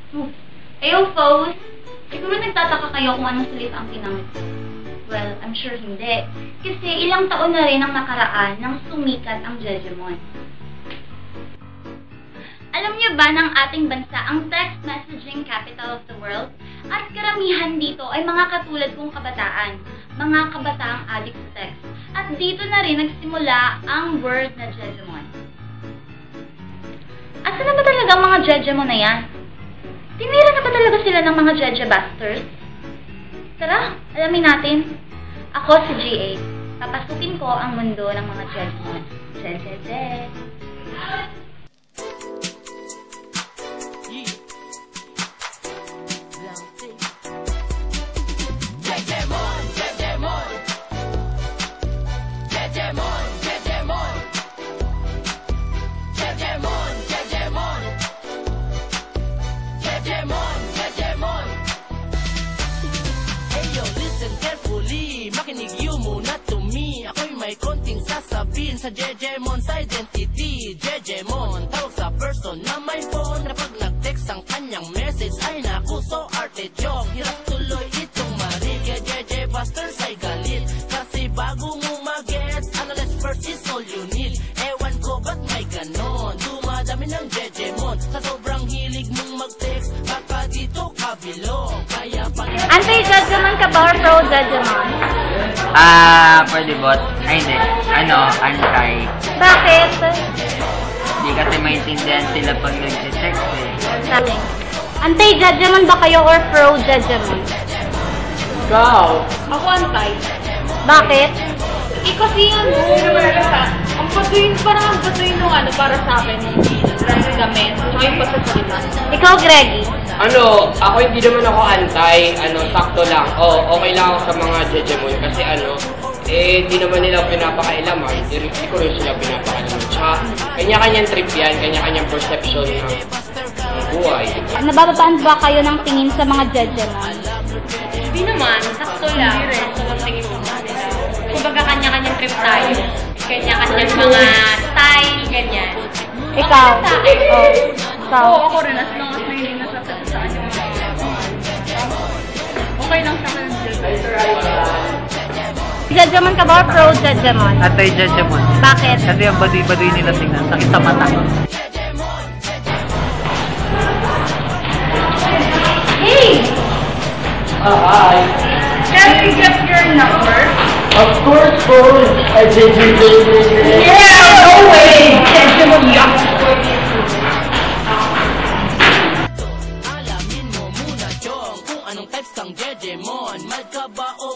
Ayo, Foes. Siguro nagtataka kayo kung anong salita ang ginamit ko. Well, I'm sure hindi. Kasi ilang taon na rin ang nakaraan nang sumikat ang Jejemon. Alam niyo ba ng ating bansa ang text messaging capital of the world? At karamihan dito ay mga katulad kong kabataan, mga kabataang addict sa text. At dito na rin nagsimula ang word na Jejemon. Asa na ba talaga ang mga Jejemon na yan? Tinira na ba talaga sila ng mga Jejebusters? Tara, alamin natin. Ako si G8. Papasukin ko ang mundo ng mga Jejemon. Jejeje. Jejemon, Jejemon. Jejemon, Jejemon. Jejemon, Jejemon. Jejemon, Jejemon. Hey yo, listen carefully. Makinig you muna to me. Ako'y may konting sasabihin sa Jejemon's identity. Jejemon, tawag sa person na may phone na pag nag-text ang kanyang message ay naku, so arte joke. Hirap tuloy itong marig. Kaya Jejebusters ay galit kasi bago mo mag-gets, analyze first is all you need. Ewan ko ba't may ganon, dumadami ng Jejemon. Sa sobrang hilig mong mag-text, baka dito kabilong. Kaya pag Anti-Jejemon ka ba or pro-Jejemon? Pwede bot. Ay, hindi. Anti. Bakit? Hindi kasi maintindihan sila pag nag-text eh. Sabi. Anti-Jejemon ba kayo or pro-Jejemon? Ikaw. Ako antay. Bakit? Kasi ang patuyin, parang ang patuyin nung para sa akin, gamit, tsaka yung pagsasalita. Ikaw, Greggy. Ako hindi naman ako antay, sakto lang. Okay lang ako sa mga Jejemon kasi hindi naman nila pinapakailaman, hindi ko rin sila pinapakailaman. Tsaka, kanya-kanyang trip yan, kanya-kanyang perception ng buhay. Nabababaan ba kayo ng tingin sa mga Jejemon? Hindi naman, sakto lang. Sakto lang tingin mo nila. Kumbaga kanya-kanyang trip tayo. Kanya-kanyang mga style, ganyan. Ikaw? Ikaw? Oo, ako rin. As long as na hindi nasasagasaan yung mga okay lang sa akin. Jejemon ka ba or pro-Jejemon? Anti-Jejemon. Bakit? Kasi ang baduy-baduy nila tingnan, sakit sa mata. Hey! Hi! Can we get your number? Of course, phone! Yeah! No way! Jejemon yan! alamin mo muna, Chong, kung anong types ng Jejemon. Mad ka ba o